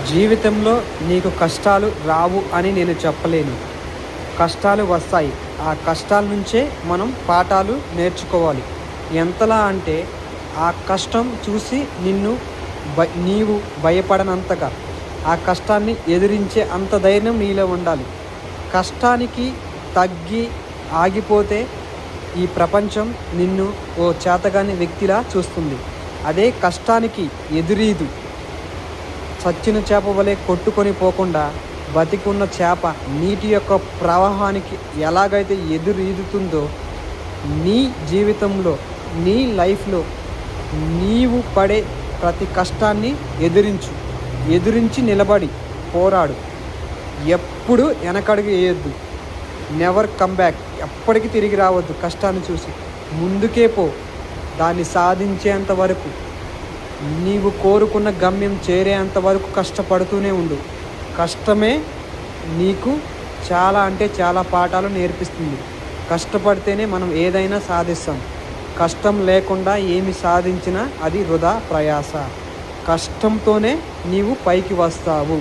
జీవితంలో నీకు కష్టాలు రావు అని నేను చెప్పలేను. కష్టాలు వస్తాయి. ఆ కష్టాల నుంచే మనం పాఠాలు నేర్చుకోవాలి. ఎంతలా అంటే ఆ కష్టం చూసి నీవు భయపడనంతగా ఆ కష్టాన్ని ఎదిరించే అంత ధైర్యం నీలో ఉండాలి. కష్టానికి తగ్గి ఆగిపోతే ఈ ప్రపంచం నిన్ను ఓ చేతగాని వ్యక్తిలా చూస్తుంది. అదే కష్టానికి ఎదురీదు చచ్చిన చేప వలె కొట్టుకొని పోకుండా బతికున్న చేప నీటి యొక్క ప్రవాహానికి ఎలాగైతే ఎదురీదుతుందో నీ జీవితంలో నీ లైఫ్లో నీవు పడే ప్రతి కష్టాన్ని ఎదిరించి నిలబడి పోరాడు. ఎప్పుడు వెనకడుగు వేయొద్దు. Never come back. ఎప్పటికీ తిరిగి రావద్దు. కష్టాన్ని చూసి ముందుకే పో. దాన్ని సాధించేంత వరకు, నీవు కోరుకున్న గమ్యం చేరేంత వరకు కష్టపడుతూనే ఉండు. కష్టమే నీకు చాలా అంటే చాలా పాఠాలు నేర్పిస్తుంది. కష్టపడితేనే మనం ఏదైనా సాధిస్తాం. కష్టం లేకుండా ఏమి సాధించినా అది వృధా ప్రయాస. కష్టంతోనే నీవు పైకి వస్తావు.